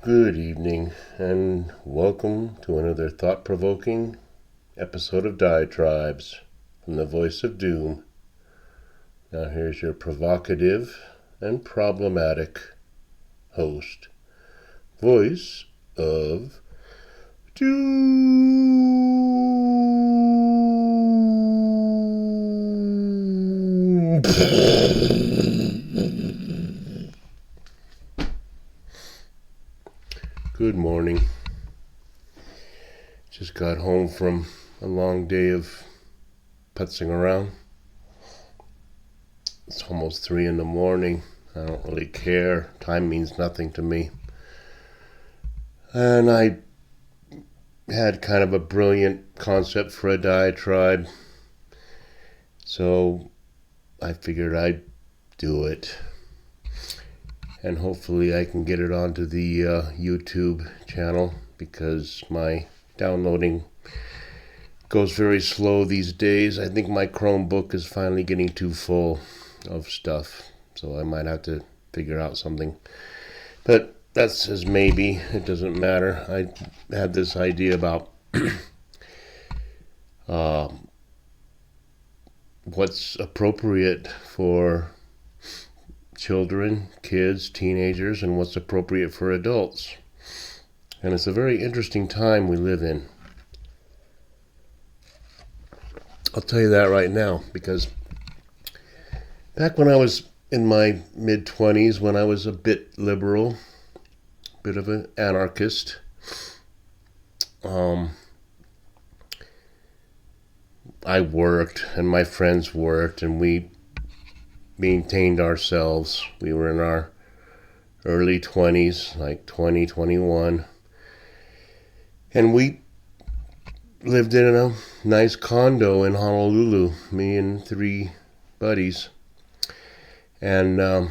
Good evening, and welcome to another thought-provoking episode of Diatribes from the Voice of Doom. Now here's your provocative and problematic host, Voice of Doom. Good morning. Just got home from a long day of putzing around. It's almost 3 in the morning. I don't really care. Time means nothing to me. And I had kind of a brilliant concept for a diatribe. So I figured I'd do it. And hopefully I can get it onto the YouTube channel because my downloading goes very slow these days. I think my Chromebook is finally getting too full of stuff, so I might have to figure out something. But that's as maybe. It doesn't matter. I had this idea about what's appropriate for children, kids, teenagers, and what's appropriate for adults. And it's a very interesting time we live in. I'll tell you that right now, because back when I was in my mid-20s, when I was a bit liberal, a bit of an anarchist, I worked and my friends worked and we maintained ourselves. We were in our early 20s, like 20, 21. And we lived in a nice condo in Honolulu, me and 3 buddies. And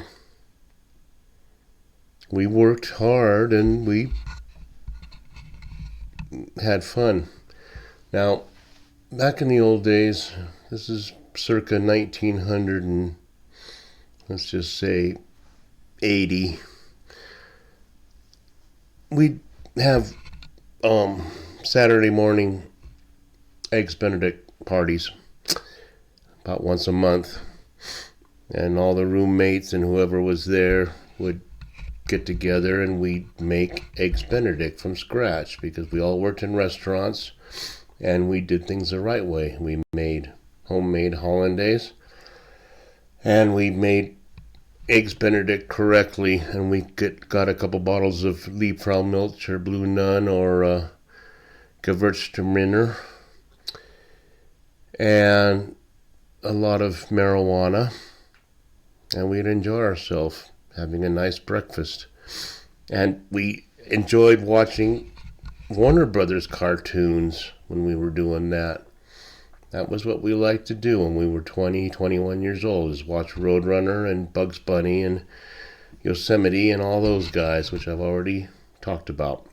we worked hard and we had fun. Now, back in the old days, this is circa 1900 and let's just say 80, we'd have Saturday morning Eggs Benedict parties about once a month, and all the roommates and whoever was there would get together and we'd make Eggs Benedict from scratch because we all worked in restaurants and we did things the right way. We made homemade hollandaise and we made Eggs Benedict correctly, and we got a couple bottles of Liebfraumilch or Blue Nun or Gewürztraminer and a lot of marijuana, and we'd enjoy ourselves having a nice breakfast. And we enjoyed watching Warner Brothers cartoons when we were doing that. That was what we liked to do when we were 20, 21 years old, is watch Roadrunner and Bugs Bunny and Yosemite and all those guys, which I've already talked about.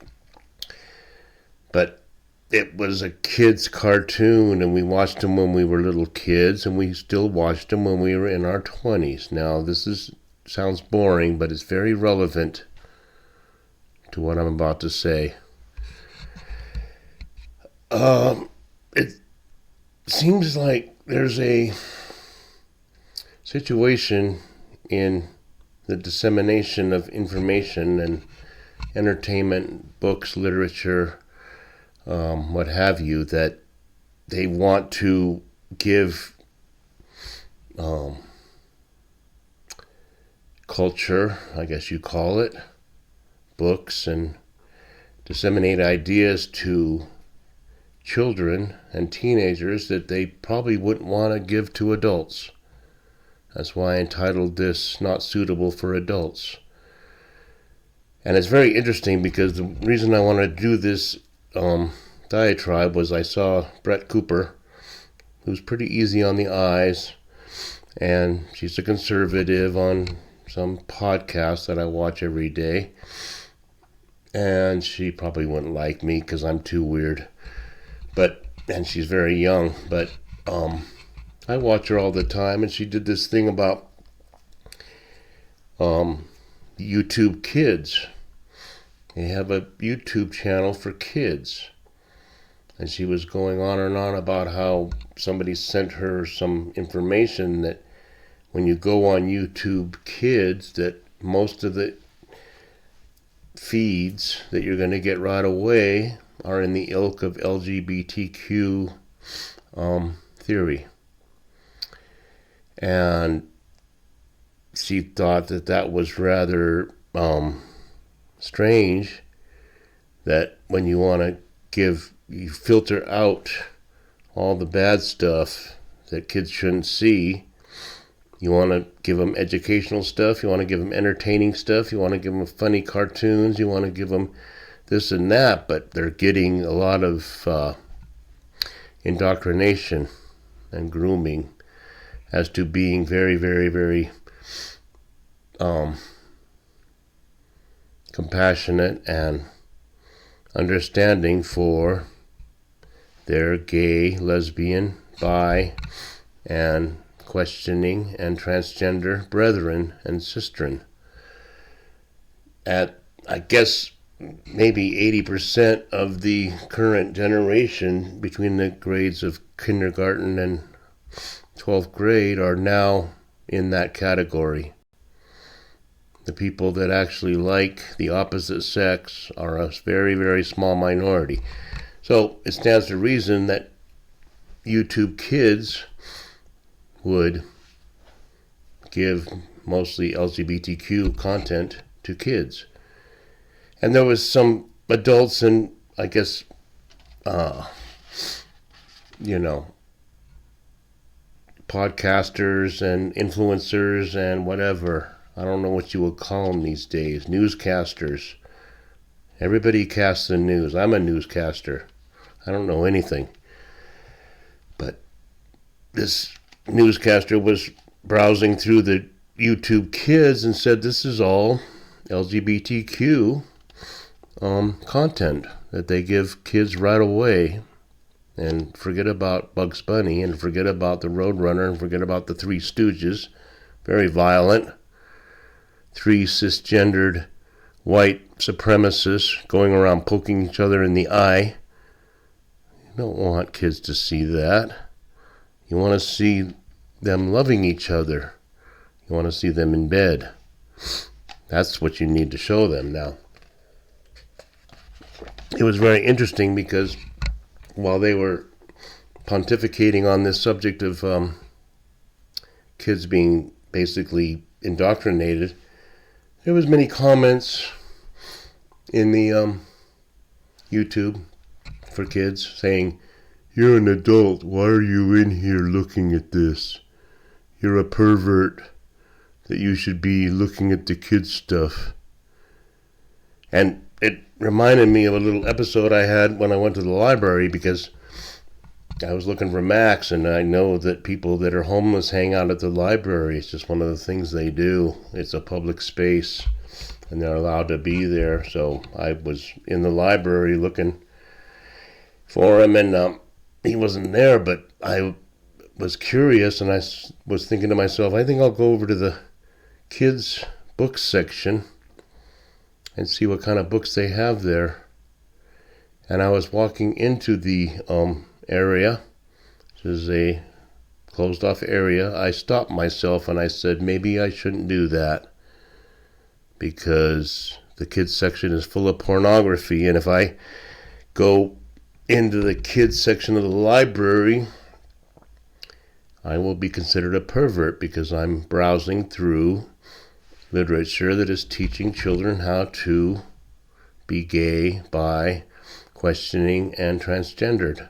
But it was a kid's cartoon, and we watched them when we were little kids, and we still watched them when we were in our 20s. Now, sounds boring, but it's very relevant to what I'm about to say. It seems like there's a situation in the dissemination of information and entertainment, books, literature, what have you, that they want to give culture, I guess you call it, books, and disseminate ideas to children and teenagers that they probably wouldn't want to give to adults. That's why I entitled this Not Suitable for Adults. And it's very interesting because the reason I wanted to do this diatribe was I saw Brett Cooper, who's pretty easy on the eyes, and she's a conservative on some podcast that I watch every day. And she probably wouldn't like me because I'm too weird. And she's very young, but I watch her all the time, and she did this thing about YouTube Kids. they have a YouTube channel for kids. And she was going on and on about how somebody sent her some information that when you go on YouTube Kids, that most of the feeds that you're going to get right away are in the ilk of LGBTQ theory. And she thought that that was rather strange, that when you want to you filter out all the bad stuff that kids shouldn't see. You want to give them educational stuff, you want to give them entertaining stuff, you want to give them funny cartoons, you want to give them this and that, but they're getting a lot of indoctrination and grooming as to being very, very, very compassionate and understanding for their gay, lesbian, bi, and questioning and transgender brethren and sistren. At, I guess, maybe 80% of the current generation between the grades of kindergarten and 12th grade are now in that category. The people that actually like the opposite sex are a very, very small minority. So it stands to reason that YouTube Kids would give mostly LGBTQ content to kids. And there was some adults and, I guess, podcasters and influencers and whatever. I don't know what you would call them these days. Newscasters. Everybody casts the news. I'm a newscaster. I don't know anything. But this newscaster was browsing through the YouTube Kids and said this is all LGBTQ content that they give kids right away, and forget about Bugs Bunny and forget about the Roadrunner and forget about the Three Stooges. Very violent. Three cisgendered white supremacists going around poking each other in the eye. You don't want kids to see that. You want to see them loving each other. You want to see them in bed. That's what you need to show them now. It was very interesting because while they were pontificating on this subject of kids being basically indoctrinated, there was many comments in the YouTube for kids saying, "You're an adult, why are you in here looking at this? You're a pervert, that you should be looking at the kids' stuff." And it reminded me of a little episode I had when I went to the library, because I was looking for Max, and I know that people that are homeless hang out at the library. It's just one of the things they do. It's a public space, and they're allowed to be there. So I was in the library looking for him, and he wasn't there, but I was curious, and I was thinking to myself, I think I'll go over to the kids' books section and see what kind of books they have there. And I was walking into the area, which is a closed off area. I stopped myself and I said, maybe I shouldn't do that, because the kids section is full of pornography, and if I go into the kids section of the library, I will be considered a pervert, because I'm browsing through literature that is teaching children how to be gay, bi, questioning, and transgendered.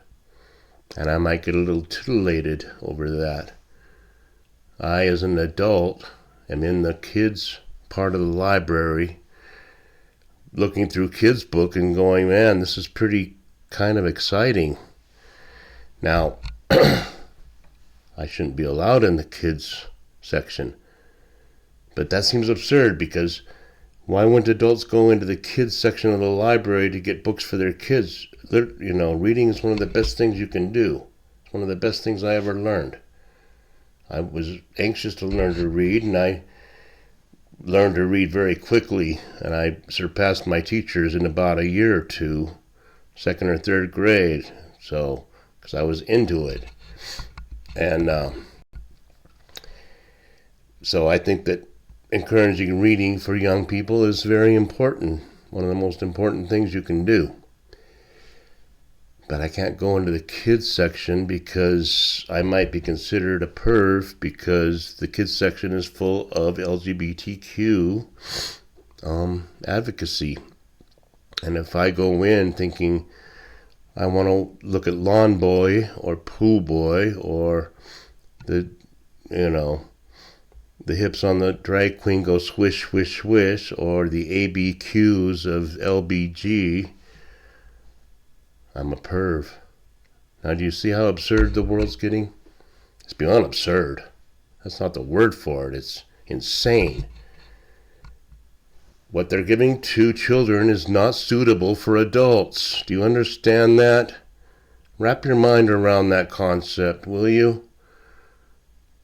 And I might get a little titillated over that. I, as an adult, am in the kids part of the library looking through kids' book and going, man, this is pretty kind of exciting. Now, I shouldn't be allowed in the kids section. But that seems absurd, because why wouldn't adults go into the kids section of the library to get books for their kids? Reading is one of the best things you can do. It's one of the best things I ever learned. I was anxious to learn to read, and I learned to read very quickly, and I surpassed my teachers in about a year or two, second or third grade, so because I was into it. And so I think that encouraging reading for young people is very important, one of the most important things you can do. But I can't go into the kids section because I might be considered a perv, because the kids section is full of LGBTQ advocacy. And if I go in thinking I want to look at Lawn Boy or Pool Boy or the hips on the drag queen go swish, swish, swish, or the ABQs of LBG, I'm a perv. Now, do you see how absurd the world's getting? It's beyond absurd. That's not the word for it. It's insane. What they're giving to children is not suitable for adults. Do you understand that? Wrap your mind around that concept, will you?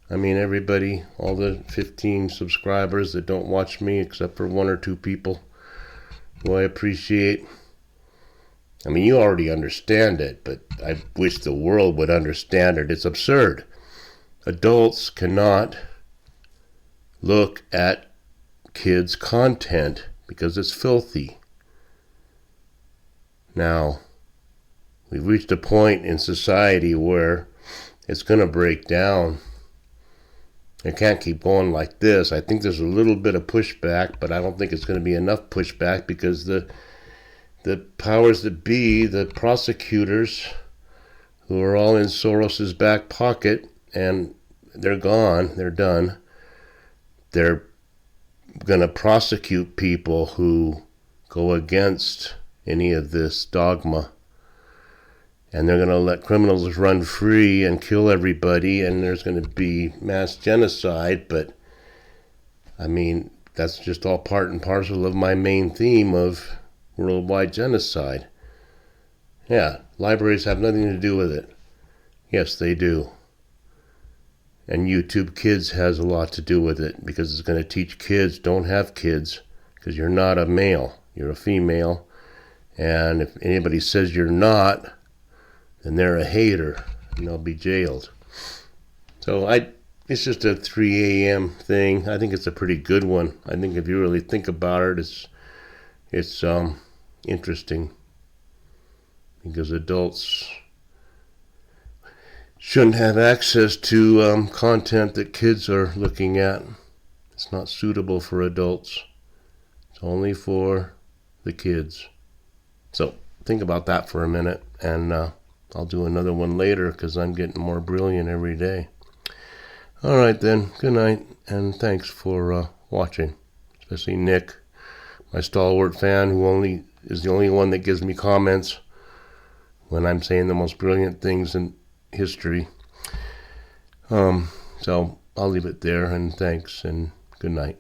I mean, everybody, all the 15 subscribers that don't watch me, except for one or two people who I appreciate. I mean, you already understand it, but I wish the world would understand it. It's absurd. Adults cannot look at kids' content because it's filthy. Now, we've reached a point in society where it's going to break down. It can't keep going like this. I think there's a little bit of pushback, but I don't think it's going to be enough pushback because the powers that be, the prosecutors, who are all in Soros's back pocket, and they're gone, they're done. They're going to prosecute people who go against any of this dogma. And they're going to let criminals run free and kill everybody, and there's going to be mass genocide. But, I mean, that's just all part and parcel of my main theme of worldwide genocide. Yeah, libraries have nothing to do with it. Yes, they do. And YouTube Kids has a lot to do with it, because it's going to teach kids don't have kids, because you're not a male, you're a female. And if anybody says you're not, then they're a hater, and they'll be jailed. So it's just a 3 a.m. thing. I think it's a pretty good one. I think if you really think about it, it's interesting, because adults shouldn't have access to content that kids are looking at. It's not suitable for adults. It's only for the kids. So think about that for a minute, and I'll do another one later because I'm getting more brilliant every day. All right then, good night, and thanks for watching, especially Nick, my stalwart fan, who is the only one that gives me comments when I'm saying the most brilliant things in history. So I'll leave it there, and thanks, and good night.